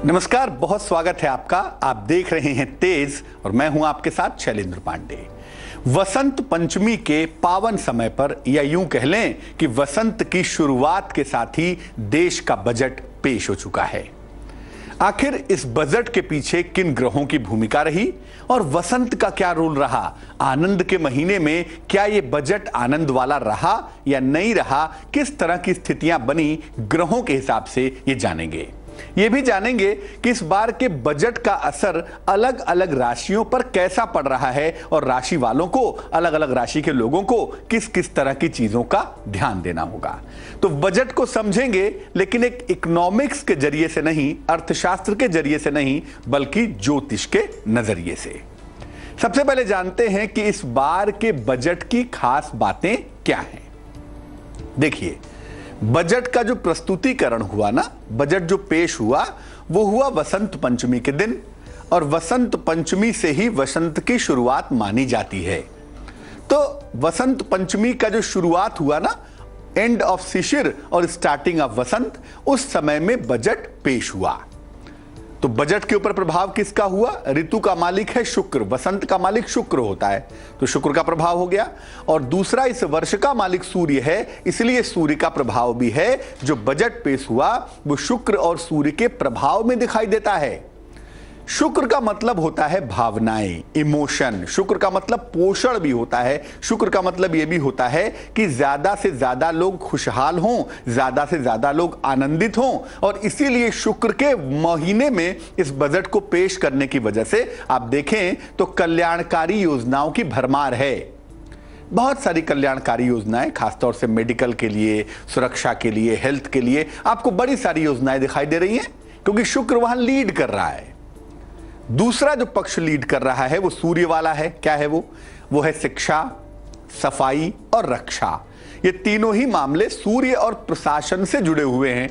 नमस्कार, बहुत स्वागत है आपका। आप देख रहे हैं तेज और मैं हूं आपके साथ शैलेंद्र पांडे। वसंत पंचमी के पावन समय पर, या यूं कह लें कि वसंत की शुरुआत के साथ ही देश का बजट पेश हो चुका है। आखिर इस बजट के पीछे किन ग्रहों की भूमिका रही और वसंत का क्या रोल रहा? आनंद के महीने में क्या यह बजट आनंद वाला रहा या नहीं रहा? किस तरह की स्थितियां बनी ग्रहों के हिसाब से ये जानेंगे। ये भी जानेंगे कि इस बार के बजट का असर अलग अलग राशियों पर कैसा पड़ रहा है और राशि वालों को, अलग अलग राशि के लोगों को किस किस तरह की चीजों का ध्यान देना होगा। तो बजट को समझेंगे, लेकिन एक इकोनॉमिक्स के जरिए से नहीं, अर्थशास्त्र के जरिए से नहीं, बल्कि ज्योतिष के नजरिए से। सबसे पहले जानते हैं कि इस बार के बजट की खास बातें क्या हैं। देखिए, बजट का जो प्रस्तुतिकरण हुआ ना, बजट जो पेश हुआ, वो हुआ वसंत पंचमी के दिन, और वसंत पंचमी से ही वसंत की शुरुआत मानी जाती है। तो वसंत पंचमी का जो शुरुआत हुआ ना, एंड ऑफ शिशिर और स्टार्टिंग ऑफ वसंत, उस समय में बजट पेश हुआ। तो बजट के ऊपर प्रभाव किसका हुआ? ऋतु का मालिक है शुक्र, वसंत का मालिक शुक्र होता है, तो शुक्र का प्रभाव हो गया। और दूसरा, इस वर्ष का मालिक सूर्य है, इसलिए सूर्य का प्रभाव भी है। जो बजट पेश हुआ वो शुक्र और सूर्य के प्रभाव में दिखाई देता है। शुक्र का मतलब होता है भावनाएं, इमोशन। शुक्र का मतलब पोषण भी होता है। शुक्र का मतलब यह भी होता है कि ज्यादा से ज्यादा लोग खुशहाल हों, ज्यादा से ज्यादा लोग आनंदित हों, और इसीलिए शुक्र के महीने में इस बजट को पेश करने की वजह से आप देखें तो कल्याणकारी योजनाओं की भरमार है। बहुत सारी कल्याणकारी योजनाएं, खासतौर से मेडिकल के लिए, सुरक्षा के लिए, हेल्थ के लिए आपको बड़ी सारी योजनाएं दिखाई दे रही हैं, क्योंकि शुक्र वहां लीड कर रहा है। दूसरा जो पक्ष लीड कर रहा है वो सूर्य वाला है। क्या है वो है शिक्षा, सफाई और रक्षा। ये तीनों ही मामले सूर्य और प्रशासन से जुड़े हुए हैं।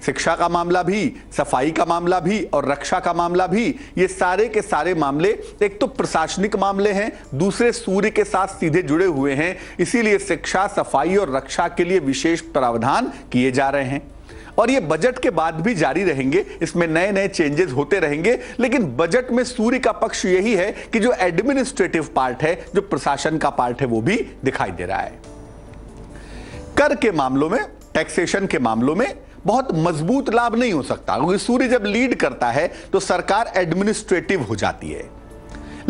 शिक्षा का मामला भी, सफाई का मामला भी और रक्षा का मामला भी, ये सारे के सारे मामले एक तो प्रशासनिक मामले हैं, दूसरे सूर्य के साथ सीधे जुड़े हुए हैं। इसीलिए शिक्षा, सफाई और रक्षा के लिए विशेष प्रावधान किए जा रहे हैं, और ये बजट के बाद भी जारी रहेंगे। इसमें नए नए चेंजेस होते रहेंगे। लेकिन बजट में सूर्य का पक्ष यही है कि जो एडमिनिस्ट्रेटिव पार्ट है, जो प्रशासन का पार्ट है, वो भी दिखाई दे रहा है। कर के मामलों में, टैक्सेशन के मामलों में बहुत मजबूत लाभ नहीं हो सकता, क्योंकि सूर्य जब लीड करता है तो सरकार एडमिनिस्ट्रेटिव हो जाती है।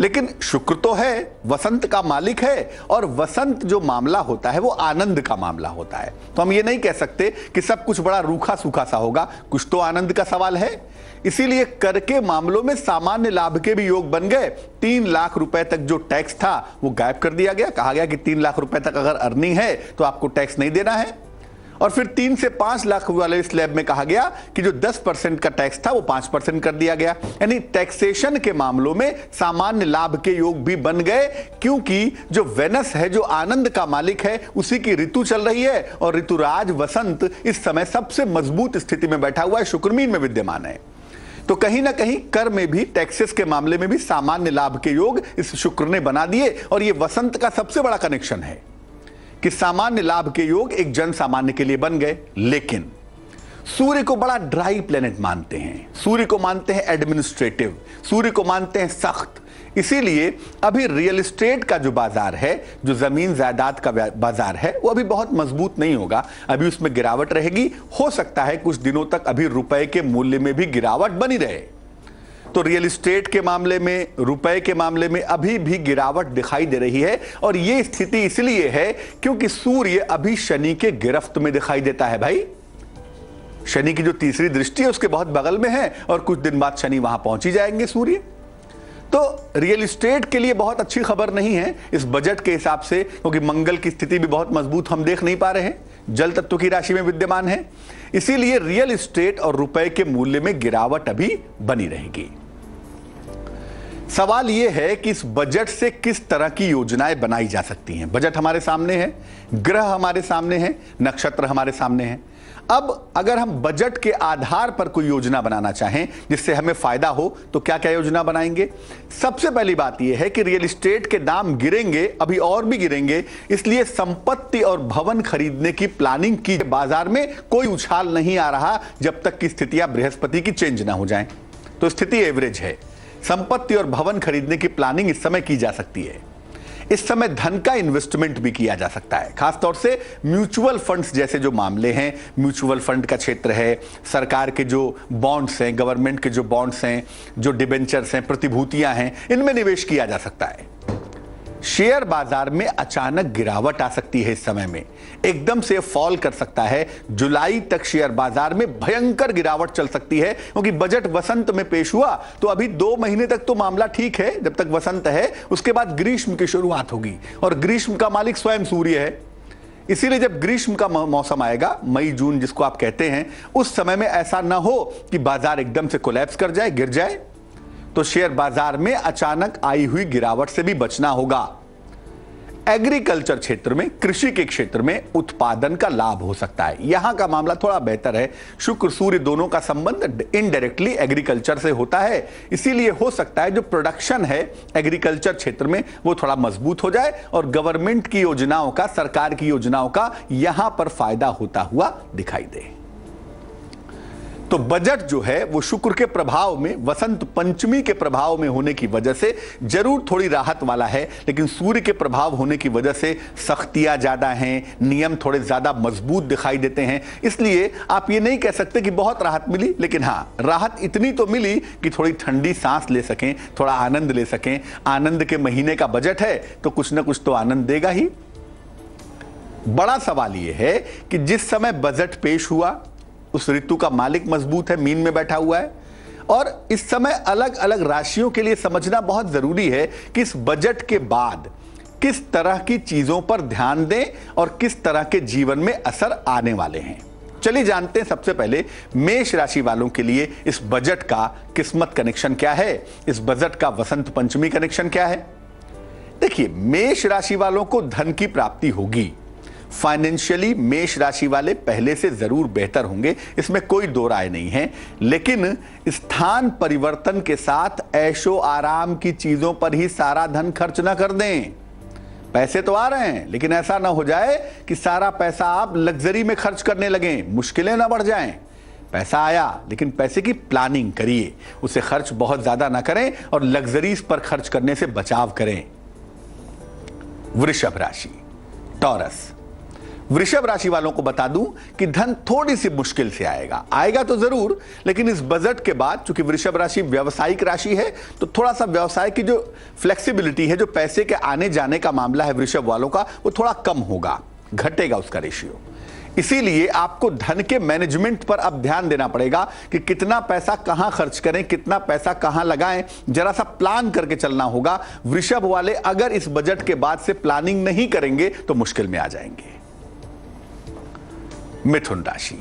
लेकिन शुक्र तो है, वसंत का मालिक है, और वसंत जो मामला होता है वो आनंद का मामला होता है। तो हम ये नहीं कह सकते कि सब कुछ बड़ा रूखा सूखा सा होगा, कुछ तो आनंद का सवाल है। इसीलिए कर के मामलों में सामान्य लाभ के भी योग बन गए। 3 लाख रुपए तक जो टैक्स था वो गायब कर दिया गया। कहा गया कि 3 लाख रुपए तक अगर अर्निंग है तो आपको टैक्स नहीं देना है। और फिर 3 से 5 लाख वाले स्लैब में कहा गया कि जो 10% का टैक्स था वो 5% कर दिया गया। यानी टैक्सेशन के मामलों में सामान्य लाभ के योग भी बन गए, क्योंकि जो वेनस है, जो आनंद का मालिक है, उसी की ऋतु चल रही है, और ऋतुराज वसंत इस समय सबसे मजबूत स्थिति में बैठा हुआ है, शुक्रमीन में विद्यमान है। तो कहीं ना कहीं कर में भी, टैक्सेस के मामले में भी सामान्य लाभ के योग इस शुक्र ने बना दिए। और ये वसंत का सबसे बड़ा कनेक्शन है कि सामान्य लाभ के योग एक जन सामान्य के लिए बन गए। लेकिन सूर्य को बड़ा ड्राई प्लेनेट मानते हैं, सूर्य को मानते हैं एडमिनिस्ट्रेटिव, सूर्य को मानते हैं सख्त। इसीलिए अभी रियल एस्टेट का जो बाजार है, जो जमीन जायदाद का बाजार है, वो अभी बहुत मजबूत नहीं होगा। अभी उसमें गिरावट रहेगी। हो सकता है कुछ दिनों तक अभी रुपए के मूल्य में भी गिरावट बनी रहे। तो रियल एस्टेट के मामले में, रुपए के मामले में अभी भी गिरावट दिखाई दे रही है। और यह स्थिति इसलिए है क्योंकि सूर्य अभी शनि के गिरफ्त में दिखाई देता है। भाई, शनि की जो तीसरी दृष्टि है उसके बहुत बगल में है, और कुछ दिन बाद शनि वहां पहुंच ही जाएंगे सूर्य। तो रियल एस्टेट के लिए बहुत अच्छी खबर नहीं है इस बजट के हिसाब से, क्योंकि मंगल की स्थिति भी बहुत मजबूत हम देख नहीं पा रहे हैं, जल तत्व की राशि में विद्यमान है। इसीलिए रियल एस्टेट और रुपए के मूल्य में गिरावट अभी बनी रहेगी। सवाल यह है कि इस बजट से किस तरह की योजनाएं बनाई जा सकती हैं। बजट हमारे सामने है, ग्रह हमारे सामने हैं, नक्षत्र हमारे सामने हैं। अब अगर हम बजट के आधार पर कोई योजना बनाना चाहें जिससे हमें फायदा हो, तो क्या क्या योजना बनाएंगे? सबसे पहली बात यह है कि रियल एस्टेट के दाम गिरेंगे, अभी और भी गिरेंगे, इसलिए संपत्ति और भवन खरीदने की प्लानिंग की। बाजार में कोई उछाल नहीं आ रहा जब तक कि स्थितियां बृहस्पति की चेंज ना हो जाएं। तो स्थिति एवरेज है। संपत्ति और भवन खरीदने की प्लानिंग इस समय की जा सकती है। इस समय धन का इन्वेस्टमेंट भी किया जा सकता है, खासतौर से म्यूचुअल फंड्स जैसे जो मामले हैं, म्यूचुअल फंड का क्षेत्र है, सरकार के जो बॉन्ड्स हैं, गवर्नमेंट के जो बॉन्ड्स हैं, जो डिबेंचर्स हैं, प्रतिभूतियां हैं, इनमें निवेश किया जा सकता है। शेयर बाजार में अचानक गिरावट आ सकती है। इस समय में एकदम से फॉल कर सकता है। जुलाई तक शेयर बाजार में भयंकर गिरावट चल सकती है, क्योंकि बजट वसंत में पेश हुआ तो अभी 2 महीने तक तो मामला ठीक है, जब तक वसंत है। उसके बाद ग्रीष्म की शुरुआत होगी और ग्रीष्म का मालिक स्वयं सूर्य है। इसीलिए जब ग्रीष्म का मौसम आएगा, मई जून जिसको आप कहते हैं, उस समय में ऐसा ना हो कि बाजार एकदम से कोलैप्स कर जाए, गिर जाए। तो शेयर बाजार में अचानक आई हुई गिरावट से भी बचना होगा। एग्रीकल्चर क्षेत्र में, कृषि के क्षेत्र में उत्पादन का लाभ हो सकता है। यहां का मामला थोड़ा बेहतर है। शुक्र सूर्य दोनों का संबंध इनडायरेक्टली एग्रीकल्चर से होता है, इसीलिए हो सकता है जो प्रोडक्शन है एग्रीकल्चर क्षेत्र में वो थोड़ा मजबूत हो जाए और गवर्नमेंट की योजनाओं का, सरकार की योजनाओं का यहां पर फायदा होता हुआ दिखाई दे। तो बजट जो है वो शुक्र के प्रभाव में, वसंत पंचमी के प्रभाव में होने की वजह से जरूर थोड़ी राहत वाला है, लेकिन सूर्य के प्रभाव होने की वजह से सख्तियां ज्यादा हैं, नियम थोड़े ज्यादा मजबूत दिखाई देते हैं। इसलिए आप ये नहीं कह सकते कि बहुत राहत मिली, लेकिन हाँ, राहत इतनी तो मिली कि थोड़ी ठंडी सांस ले सकें, थोड़ा आनंद ले सकें। आनंद के महीने का बजट है तो कुछ ना कुछ तो आनंद देगा ही। बड़ा सवाल यह है कि जिस समय बजट पेश हुआ उस ऋतु का मालिक मजबूत है, मीन में बैठा हुआ है, और इस समय अलग अलग राशियों के लिए समझना बहुत जरूरी है कि इस बजट के बाद किस तरह की चीजों पर ध्यान दें और किस तरह के जीवन में असर आने वाले हैं। चलिए जानते हैं सबसे पहले मेष राशि वालों के लिए इस बजट का किस्मत कनेक्शन क्या है, इस बजट का वसंत पंचमी कनेक्शन क्या है। देखिए, मेष राशि वालों को धन की प्राप्ति होगी। फाइनेंशियली मेष राशि वाले पहले से जरूर बेहतर होंगे, इसमें कोई दो राय नहीं है। लेकिन स्थान परिवर्तन के साथ ऐशो आराम की चीजों पर ही सारा धन खर्च ना कर दें। पैसे तो आ रहे हैं, लेकिन ऐसा ना हो जाए कि सारा पैसा आप लग्जरी में खर्च करने लगें, मुश्किलें ना बढ़ जाएं। पैसा आया, लेकिन पैसे की प्लानिंग करिए, उसे खर्च बहुत ज्यादा ना करें और लग्जरीज पर खर्च करने से बचाव करें। वृषभ राशि, टॉरस। वृषभ राशि वालों को बता दूं कि धन थोड़ी सी मुश्किल से आएगा तो जरूर, लेकिन इस बजट के बाद, चूंकि वृषभ राशि व्यावसायिक राशि है, तो थोड़ा सा व्यवसाय की जो फ्लेक्सिबिलिटी है, जो पैसे के आने जाने का मामला है वृषभ वालों का, वो थोड़ा कम होगा, घटेगा उसका रेशियो। इसीलिए आपको धन के मैनेजमेंट पर अब ध्यान देना पड़ेगा कि कितना पैसा कहां खर्च करें, कितना पैसा कहां लगाएं, जरा सा प्लान करके चलना होगा। वृषभ वाले अगर इस बजट के बाद से प्लानिंग नहीं करेंगे तो मुश्किल में आ जाएंगे। मिथुन राशि,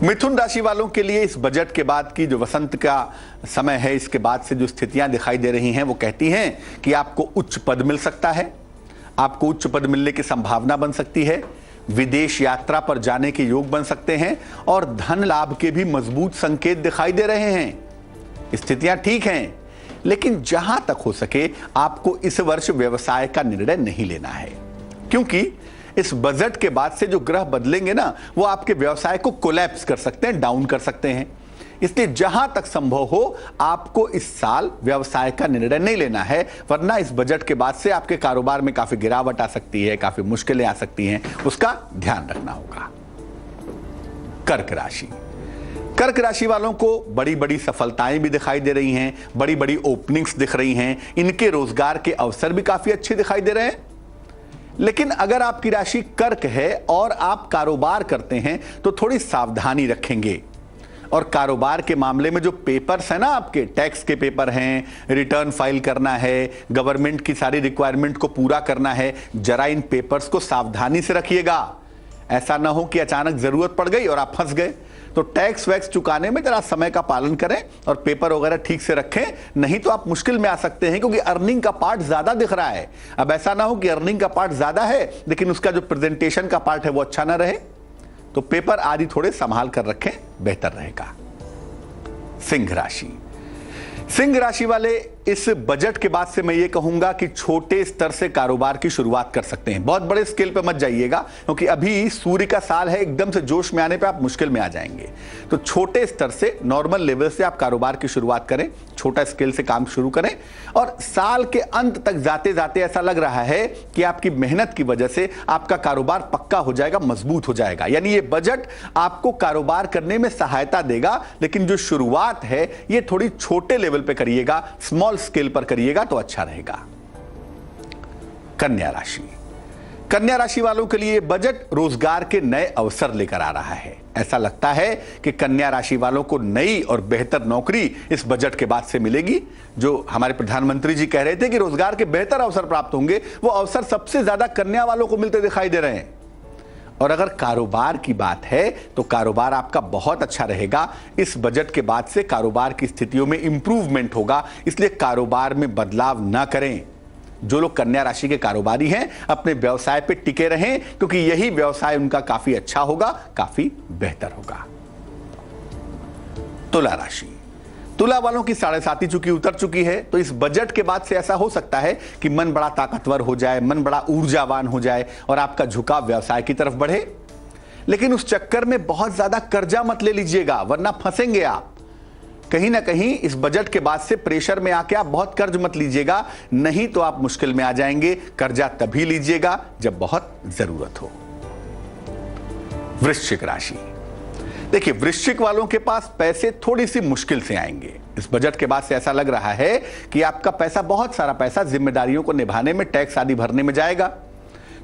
मिथुन राशि वालों के लिए इस बजट के बाद की जो वसंत का समय है, इसके बाद से जो स्थितियां दिखाई दे रही हैं वो कहती हैं कि आपको उच्च पद मिल सकता है, आपको उच्च पद मिलने की संभावना बन सकती है, विदेश यात्रा पर जाने के योग बन सकते हैं और धन लाभ के भी मजबूत संकेत दिखाई दे रहे हैं। स्थितियां ठीक हैं, लेकिन जहां तक हो सके आपको इस वर्ष व्यवसाय का निर्णय नहीं लेना है, क्योंकि इस बजट के बाद से जो ग्रह बदलेंगे ना, वो आपके व्यवसाय को कोलैप्स कर सकते हैं, डाउन कर सकते हैं। इसलिए जहां तक संभव हो आपको इस साल व्यवसाय का निर्णय नहीं लेना है, वरना इस बजट के बाद से आपके कारोबार में काफी गिरावट आ सकती है, काफी मुश्किलें आ सकती हैं, उसका ध्यान रखना होगा। कर्क राशि, कर्क राशि वालों को बड़ी बड़ी सफलताएं भी दिखाई दे रही हैं, बड़ी बड़ी ओपनिंग्स दिख रही हैं, इनके रोजगार के अवसर भी काफी अच्छे दिखाई दे रहे हैं। लेकिन अगर आपकी राशि कर्क है और आप कारोबार करते हैं तो थोड़ी सावधानी रखेंगे। और कारोबार के मामले में जो पेपर्स हैं ना, आपके टैक्स के पेपर हैं, रिटर्न फाइल करना है, गवर्नमेंट की सारी रिक्वायरमेंट को पूरा करना है, जरा इन पेपर्स को सावधानी से रखिएगा। ऐसा ना हो कि अचानक जरूरत पड़ गई और आप फंस गए। तो टैक्स वैक्स चुकाने में जरा समय का पालन करें और पेपर वगैरह ठीक से रखें, नहीं तो आप मुश्किल में आ सकते हैं, क्योंकि अर्निंग का पार्ट ज्यादा दिख रहा है। अब ऐसा ना हो कि अर्निंग का पार्ट ज्यादा है लेकिन उसका जो प्रेजेंटेशन का पार्ट है वो अच्छा ना रहे। तो पेपर आदि थोड़े संभाल कर रखें, बेहतर रहेगा। सिंह राशि, सिंह राशि वाले इस बजट के बाद से मैं ये कहूंगा कि छोटे स्तर से कारोबार की शुरुआत कर सकते हैं। बहुत बड़े स्केल पे मत जाइएगा, क्योंकि अभी सूर्य का साल है, एकदम से जोश में आने पे आप मुश्किल में आ जाएंगे। तो छोटे स्तर से, नॉर्मल लेवल से आप कारोबार की शुरुआत करें, छोटा स्केल से काम शुरू करें, और साल के अंत तक जाते जाते ऐसा लग रहा है कि आपकी मेहनत की वजह से आपका कारोबार पक्का हो जाएगा, मजबूत हो जाएगा। यानी ये बजट आपको कारोबार करने में सहायता देगा, लेकिन जो शुरुआत है ये थोड़ी छोटे लेवल पे करिएगा, स्मॉल स्केल पर करिएगा तो अच्छा रहेगा। कन्या राशि, कन्या राशि वालों के लिए बजट रोजगार के नए अवसर लेकर आ रहा है। ऐसा लगता है कि कन्या राशि वालों को नई और बेहतर नौकरी इस बजट के बाद से मिलेगी। जो हमारे प्रधानमंत्री जी कह रहे थे कि रोजगार के बेहतर अवसर प्राप्त होंगे, वो अवसर सबसे ज्यादा कन्या वालों को मिलते दिखाई दे रहे हैं। और अगर कारोबार की बात है तो कारोबार आपका बहुत अच्छा रहेगा। इस बजट के बाद से कारोबार की स्थितियों में इंप्रूवमेंट होगा, इसलिए कारोबार में बदलाव ना करें। जो लोग कन्या राशि के कारोबारी हैं, अपने व्यवसाय पे टिके रहें, क्योंकि यही व्यवसाय उनका काफी अच्छा होगा, काफी बेहतर होगा। तुला राशि, तुला वालों की 7.5 चुकी उतर चुकी है, तो इस बजट के बाद से ऐसा हो सकता है कि मन बड़ा ताकतवर हो जाए, मन बड़ा ऊर्जावान हो जाए और आपका झुकाव व्यवसाय की तरफ बढ़े। लेकिन उस चक्कर में बहुत ज्यादा कर्जा मत ले लीजिएगा, वरना फंसेंगे आप। कहीं ना कहीं इस बजट के बाद से प्रेशर में आके आप बहुत कर्ज मत लीजिएगा, नहीं तो आप मुश्किल में आ जाएंगे। कर्जा तभी लीजिएगा जब बहुत जरूरत हो। वृश्चिक राशि, देखिए वृश्चिक वालों के पास पैसे थोड़ी सी मुश्किल से आएंगे। इस बजट के बाद से ऐसा लग रहा है कि आपका पैसा, बहुत सारा पैसा जिम्मेदारियों को निभाने में, टैक्स आदि भरने में जाएगा।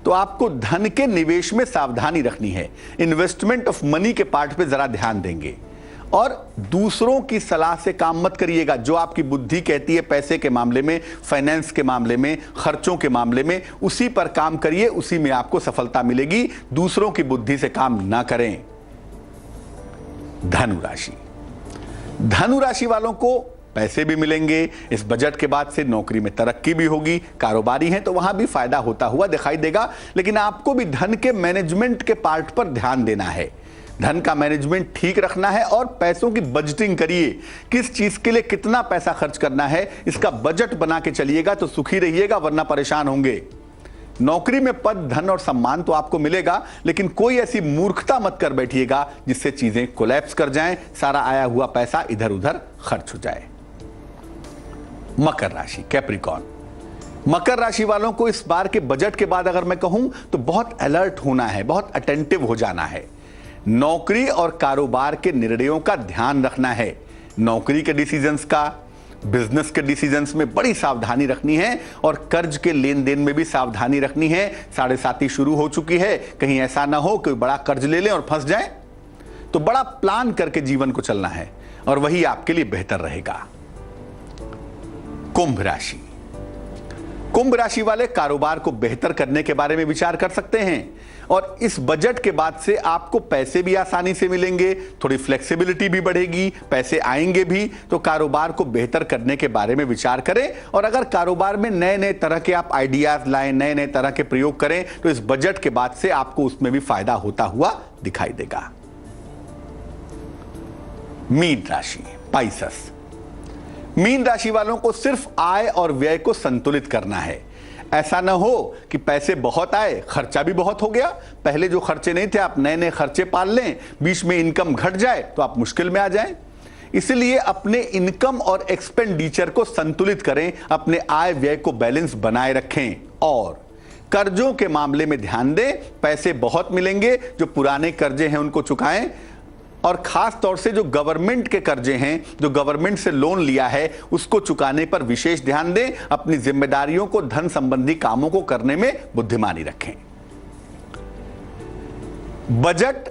तो आपको धन के निवेश में सावधानी रखनी है। इन्वेस्टमेंट ऑफ मनी के पार्ट पे जरा ध्यान देंगे, और दूसरों की सलाह से काम मत करिएगा। जो आपकी बुद्धि कहती है पैसे के मामले में, फाइनेंस के मामले में, खर्चों के मामले में, उसी पर काम करिए, उसी में आपको सफलता मिलेगी। दूसरों की बुद्धि से काम ना करें। धनु राशि, धनु राशि वालों को पैसे भी मिलेंगे। इस बजट के बाद से नौकरी में तरक्की भी होगी। कारोबारी हैं तो वहां भी फायदा होता हुआ दिखाई देगा, लेकिन आपको भी धन के मैनेजमेंट के पार्ट पर ध्यान देना है। धन का मैनेजमेंट ठीक रखना है और पैसों की बजटिंग करिए। किस चीज के लिए कितना पैसा खर्च करना है, इसका बजट बना के चलिएगा तो सुखी रहिएगा, वरना परेशान होंगे। नौकरी में पद, धन और सम्मान तो आपको मिलेगा, लेकिन कोई ऐसी मूर्खता मत कर बैठिएगा जिससे चीजें कोलैप्स कर जाएं, सारा आया हुआ पैसा इधर उधर खर्च हो जाए। मकर राशि, कैप्रिकॉर्न, मकर राशि वालों को इस बार के बजट के बाद अगर मैं कहूं तो बहुत अलर्ट होना है, बहुत अटेंटिव हो जाना है। नौकरी और कारोबार के निर्णयों का ध्यान रखना है। नौकरी के डिसीजंस का, बिजनेस के डिसीजंस में बड़ी सावधानी रखनी है, और कर्ज के लेन देन में भी सावधानी रखनी है। 7.5 शुरू हो चुकी है, कहीं ऐसा ना हो कि बड़ा कर्ज ले लें और फंस जाएं। तो बड़ा प्लान करके जीवन को चलना है, और वही आपके लिए बेहतर रहेगा। कुंभ राशि, कुंभ राशि वाले कारोबार को बेहतर करने के बारे में विचार कर सकते हैं, और इस बजट के बाद से आपको पैसे भी आसानी से मिलेंगे, थोड़ी फ्लेक्सिबिलिटी भी बढ़ेगी, पैसे आएंगे भी। तो कारोबार को बेहतर करने के बारे में विचार करें, और अगर कारोबार में नए नए तरह के आप आइडियाज लाएं, नए नए तरह के प्रयोग करें, तो इस बजट के बाद से आपको उसमें भी फायदा होता हुआ दिखाई देगा। मीन राशि, पाइसेस, मीन राशि वालों को सिर्फ आय और व्यय को संतुलित करना है। ऐसा ना हो कि पैसे बहुत आए, खर्चा भी बहुत हो गया। पहले जो खर्चे नहीं थे आप नए नए खर्चे पाल लें, बीच में इनकम घट जाए तो आप मुश्किल में आ जाएं। इसलिए अपने इनकम और एक्सपेंडिचर को संतुलित करें, अपने आय व्यय को बैलेंस बनाए रखें, और कर्जों के मामले में ध्यान दें। पैसे बहुत मिलेंगे, जो पुराने कर्जे हैं उनको चुकाएं, और खास तौर से जो गवर्नमेंट के कर्जे हैं, जो गवर्नमेंट से लोन लिया है, उसको चुकाने पर विशेष ध्यान दें। अपनी जिम्मेदारियों को, धन संबंधी कामों को करने में बुद्धिमानी रखें। बजट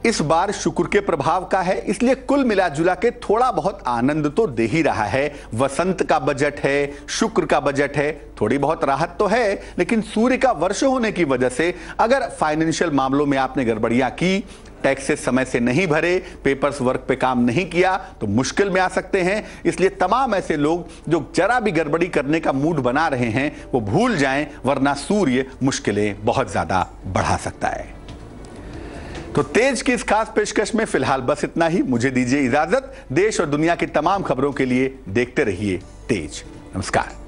इस बार शुक्र के प्रभाव का है, इसलिए कुल मिलाजुला के थोड़ा बहुत आनंद तो दे ही रहा है। वसंत का बजट है, शुक्र का बजट है, थोड़ी बहुत राहत तो है, लेकिन सूर्य का वर्ष होने की वजह से अगर फाइनेंशियल मामलों में आपने गड़बड़ियां की, टैक्सेस समय से नहीं भरे, पेपर्स वर्क पे काम नहीं किया, तो मुश्किल में आ सकते हैं। इसलिए तमाम ऐसे लोग जो जरा भी गड़बड़ी करने का मूड बना रहे हैं, वो भूल जाएं, वरना सूर्य मुश्किलें बहुत ज्यादा बढ़ा सकता है। तो तेज की इस खास पेशकश में फिलहाल बस इतना ही। मुझे दीजिए इजाजत। देश और दुनिया की तमाम खबरों के लिए देखते रहिए तेज। नमस्कार।